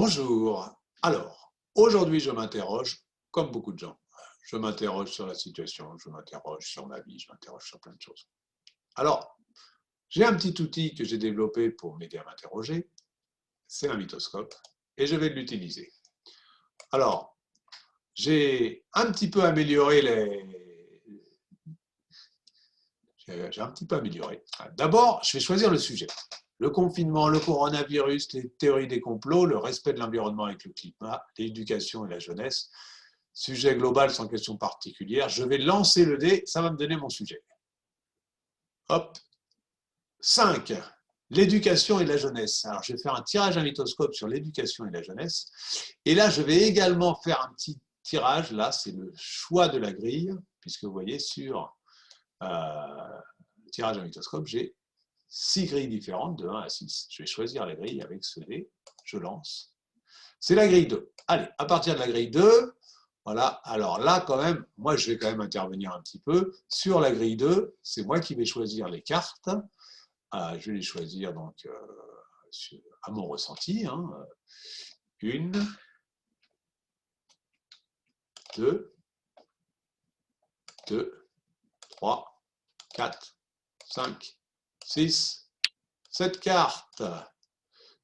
Bonjour. Alors, aujourd'hui, je m'interroge, comme beaucoup de gens. Je m'interroge sur la situation, je m'interroge sur ma vie, je m'interroge sur plein de choses. Alors, j'ai un petit outil que j'ai développé pour m'aider à m'interroger, c'est un mythoscope, et je vais l'utiliser. Alors, j'ai un petit peu amélioré J'ai un petit peu amélioré. D'abord, je vais choisir le sujet. Le confinement, le coronavirus, les théories des complots, le respect de l'environnement avec le climat, l'éducation et la jeunesse. Sujet global sans question particulière. Je vais lancer le dé, ça va me donner mon sujet. Hop. 5. L'éducation et la jeunesse. Alors, je vais faire un tirage à mythoscope sur l'éducation et la jeunesse. Et là, je vais également faire un petit tirage. Là, c'est le choix de la grille, puisque vous voyez sur le tirage à mythoscope, j'ai 6 grilles différentes de 1 à 6. Je vais choisir la grille avec ce dé. Je lance. C'est la grille 2. Allez, à partir de la grille 2, voilà. Alors là, quand même, moi, je vais quand même intervenir un petit peu. Sur la grille 2, c'est moi qui vais choisir les cartes. Je vais les choisir donc à mon ressenti. 1, 2, 3, 4, 5, 6, 7 cartes.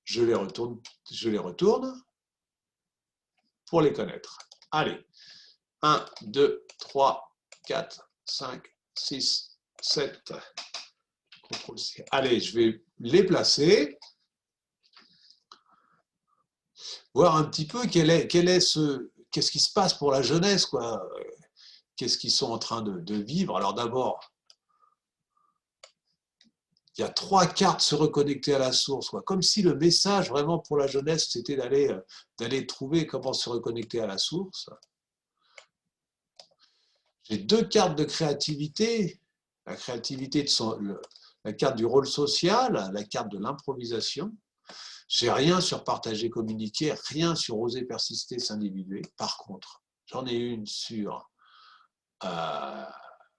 Je les retourne pour les connaître. Allez, 1, 2, 3, 4, 5, 6, 7. CTRL-C. Allez, je vais les placer. Voir un petit peu qu'est-ce qui se passe pour la jeunesse, quoi. Qu'est-ce qu'ils sont en train de vivre. Alors d'abord, il y a 3 cartes se reconnecter à la source, quoi. Comme si le message vraiment pour la jeunesse, c'était d'aller trouver comment se reconnecter à la source. J'ai 2 cartes de créativité, la créativité la carte du rôle social, la carte de l'improvisation. J'ai rien sur partager, communiquer, rien sur oser persister, s'individuer. Par contre, j'en ai une sur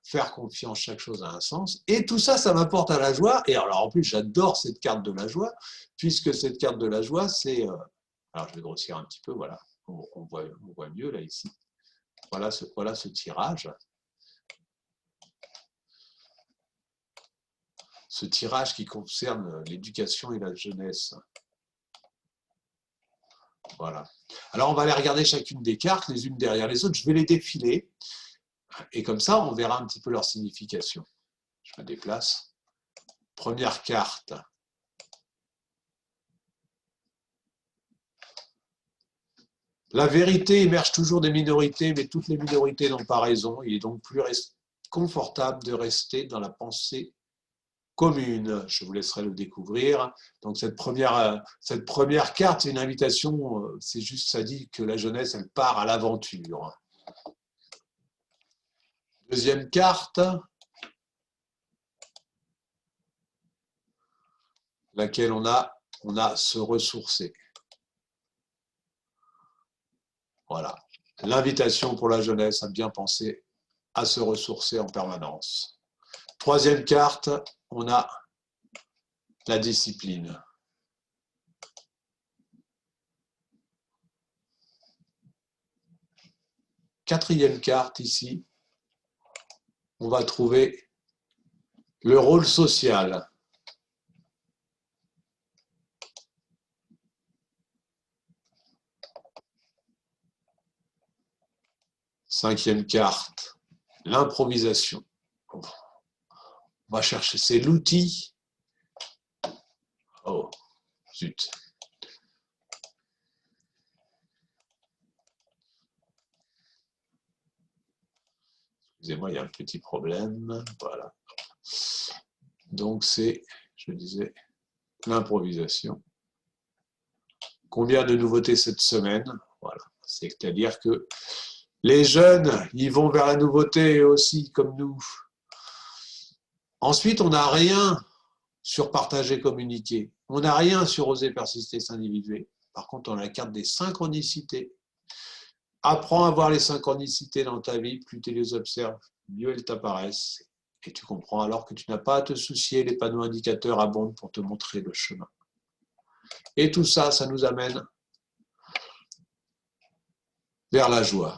faire confiance, chaque chose a un sens. Et tout ça, ça m'apporte à la joie. Et alors, en plus, j'adore cette carte de la joie, puisque cette carte de la joie, c'est... alors, je vais grossir un petit peu, voilà. On voit mieux, là, ici. Voilà ce tirage. Ce tirage qui concerne l'éducation et la jeunesse. Voilà. Alors, on va aller regarder chacune des cartes, les unes derrière les autres. Je vais les défiler. Et comme ça, on verra un petit peu leur signification. Je me déplace. Première carte. La vérité émerge toujours des minorités, mais toutes les minorités n'ont pas raison. Il est donc plus confortable de rester dans la pensée commune. Je vous laisserai le découvrir. Donc cette première carte, c'est une invitation, c'est juste, ça dit que la jeunesse, elle part à l'aventure. Deuxième carte, laquelle on a se ressourcer. Voilà. L'invitation pour la jeunesse à bien penser à se ressourcer en permanence. Troisième carte, on a la discipline. Quatrième carte ici, on va trouver le rôle social. Cinquième carte, l'improvisation. On va chercher, c'est l'outil. Oh, zut. Excusez-moi, il y a un petit problème. Voilà. Donc c'est, je disais, l'improvisation. Combien de nouveautés cette semaine? Voilà. C'est-à-dire que les jeunes, ils vont vers la nouveauté aussi, comme nous. Ensuite, on n'a rien sur partager, communiquer. On n'a rien sur oser persister, s'individuer. Par contre, on a la carte des synchronicités. Apprends à voir les synchronicités dans ta vie, plus tu les observes, mieux elles t'apparaissent. Et tu comprends alors que tu n'as pas à te soucier, les panneaux indicateurs abondent pour te montrer le chemin. Et tout ça, ça nous amène vers la joie.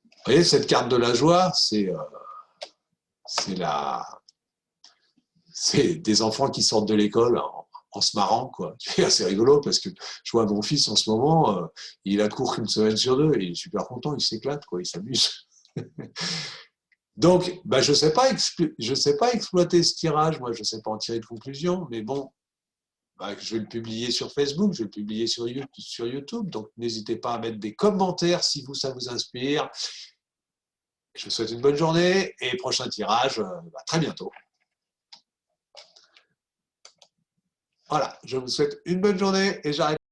Vous voyez, cette carte de la joie, c'est des enfants qui sortent de l'école en se marrant, quoi. C'est assez rigolo parce que je vois mon fils en ce moment, il a cours une semaine sur deux, et il est super content, il s'éclate, quoi, il s'amuse. Donc, bah, je sais pas exploiter ce tirage, moi, je ne sais pas en tirer de conclusion, mais bon, bah, je vais le publier sur Facebook, je vais le publier sur YouTube, donc n'hésitez pas à mettre des commentaires si ça vous inspire. Je vous souhaite une bonne journée et prochain tirage, très bientôt. Voilà, je vous souhaite une bonne journée et j'arrête.